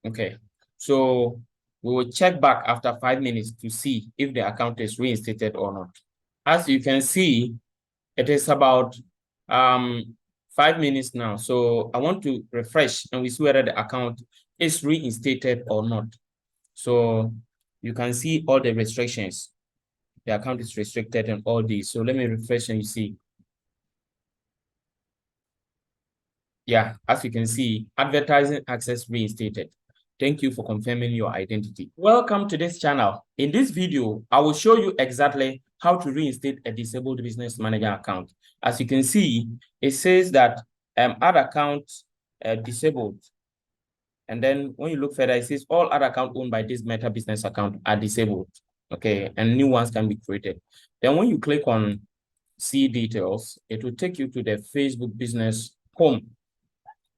Okay, so we will check back after 5 minutes to see if the account is reinstated or not. As you can see, it is about 5 minutes now. So I want to refresh and we see whether the account is reinstated or not. So you can see all the restrictions. The account is restricted and all these. So let me refresh and you see. Yeah, as you can see, advertising access reinstated. Thank you for confirming your identity. Welcome to this channel. In this video, I will show you exactly how to reinstate a disabled business manager account. As you can see, it says that add account disabled. And then when you look further, it says all other accounts owned by this Meta business account are disabled. Okay, and new ones can be created. Then when you click on see details, it will take you to the Facebook business home.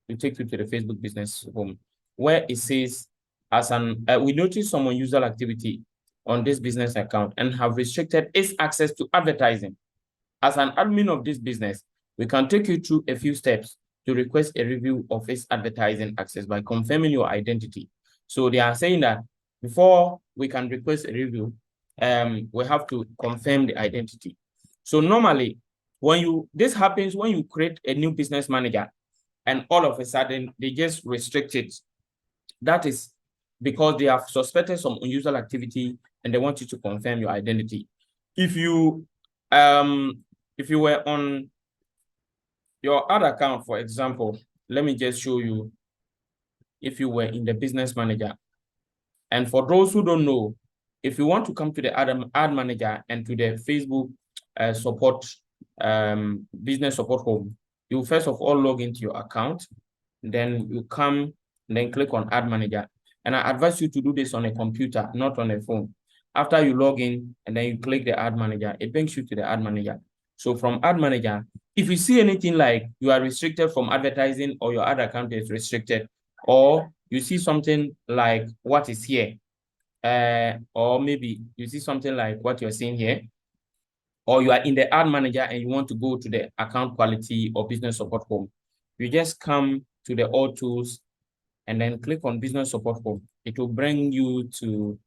It take you to the Facebook business home, where it says, as an we notice some unusual activity on this business account and have restricted its access to advertising. As an admin of this business, we can take you through a few steps to request a review of its advertising access by confirming your identity. So they are saying that before we can request a review, we have to confirm the identity. So normally, when this happens when you create a new business manager, and all of a sudden they just restrict it. That is because they have suspected some unusual activity and they want you to confirm your identity. If you were on your other account, for example, let me just show you. If you were in the business manager, and for those who don't know, if you want to come to the ad manager and to the Facebook support business support home, you first of all log into your account, then you come and then click on ad manager. And I advise you to do this on a computer, not on a phone. After you log in and then you click the ad manager, it brings you to the ad manager. So from ad manager, if you see anything like you are restricted from advertising or your ad account is restricted, or you see something like what is here, or maybe you see something like what you're seeing here, or you are in the ad manager and you want to go to the account quality or business support home, you just come to the all tools and then click on business support home. It will bring you to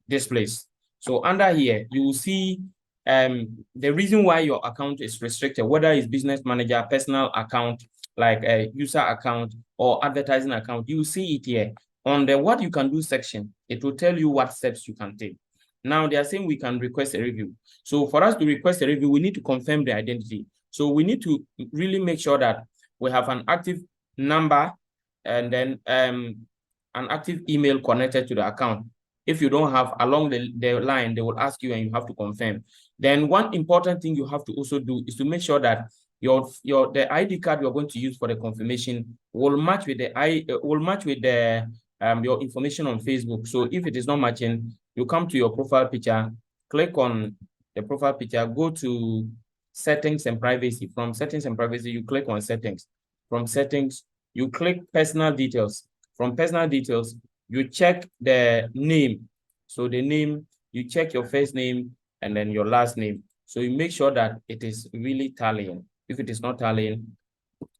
this place. So under here, you will see the reason why your account is restricted, whether it's business manager, personal account, like a user account or advertising account. You will see it here on the what you can do section. It will tell you what steps you can take. Now they are saying we can request a review. So for us to request a review, we need to confirm the identity. So we need to really make sure that we have an active number and then an active email connected to the account. If you don't have along the line, they will ask you and you have to confirm. Then one important thing you have to also do is to make sure that the ID card you're going to use for the confirmation will match with your information on Facebook. So if it is not matching, you come to your profile picture, click on the profile picture, go to settings and privacy. From settings and privacy, you click on settings. From settings, you click personal details. From personal details, you check the name. So the name, you check your first name and then your last name. So you make sure that it is really tallying. If it is not tallying,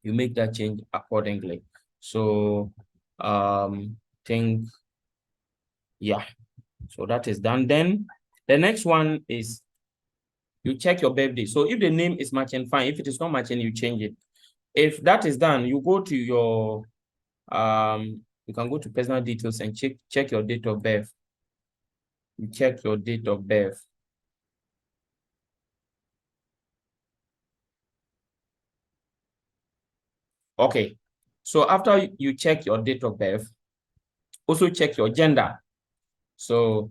you make that change accordingly. So think, yeah. So that is done. Then the next one is you check your birthday. So if the name is matching, fine. If it is not matching, you change it. If that is done, you go to your you can go to personal details and check your date of birth. You check your date of birth. Okay. So after you check your date of birth, also check your gender. So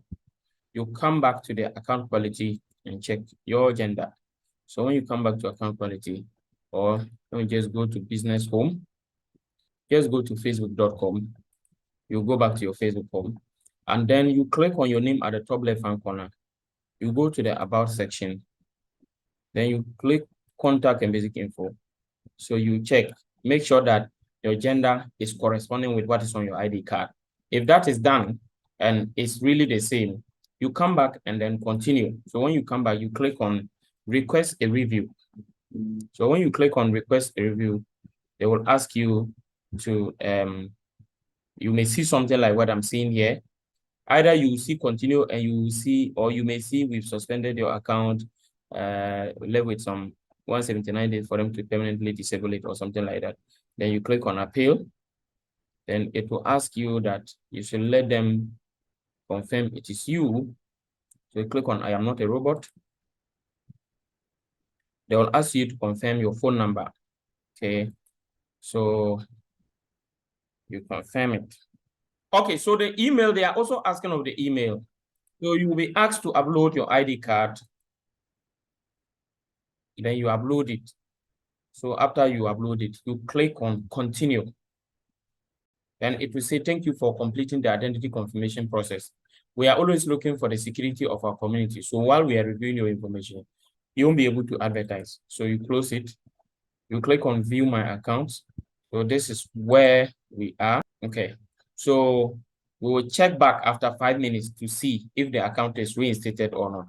you come back to the account quality and check your gender. So when you come back to account quality, or let me just go to business home, just go to facebook.com. You go back to your Facebook home, and then you click on your name at the top left-hand corner. You go to the about section. Then you click contact and basic info. So you check, make sure that your gender is corresponding with what is on your ID card. If that is done and it's really the same, you come back and then continue. So when you come back, you click on request a review. So when you click on request a review, they will ask you to You may see something like what I'm seeing here. Either you will see continue and you will see, or you may see we've suspended your account, left with some 179 days for them to permanently disable it or something like that. Then you click on appeal. Then it will ask you that you should let them confirm it is you. So you click on I am not a robot. They will ask you to confirm your phone number. Okay. So you confirm it. Okay, so the email, they are also asking of the email. So you will be asked to upload your ID card. Then you upload it. So after you upload it, you click on continue. Then it will say, thank you for completing the identity confirmation process. We are always looking for the security of our community. So while we are reviewing your information, you won't be able to advertise. So you close it. You click on view my accounts. So this is where we are. Okay. So we will check back after 5 minutes to see if the account is reinstated or not.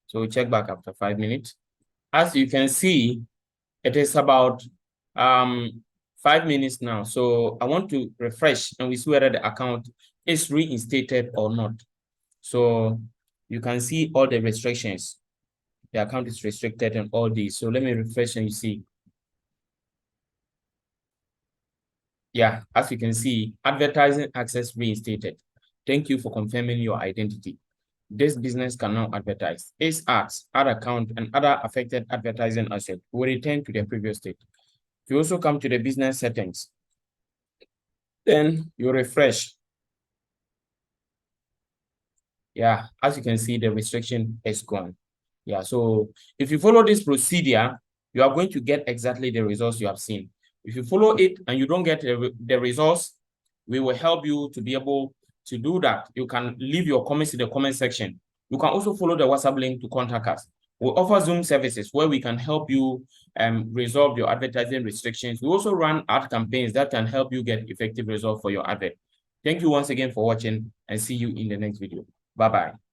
So we check back after 5 minutes. As you can see, it is about 5 minutes now. So I want to refresh and we see whether the account is reinstated or not. So you can see all the restrictions. The account is restricted and all these. So let me refresh and you see. Yeah, as you can see, advertising access reinstated. Thank you for confirming your identity. This business can now advertise. Its ads, ad account, and other affected advertising assets will return to their previous state. You also come to the business settings. Then you refresh. Yeah, as you can see, the restriction is gone. Yeah, so if you follow this procedure, you are going to get exactly the results you have seen. If you follow it and you don't get the results, we will help you to be able to do that. You can leave your comments in the comment section. You can also follow the WhatsApp link to contact us. We offer Zoom services where we can help you resolve your advertising restrictions. We also run ad campaigns that can help you get effective results for your advert. Thank you once again for watching and see you in the next video. Bye-bye.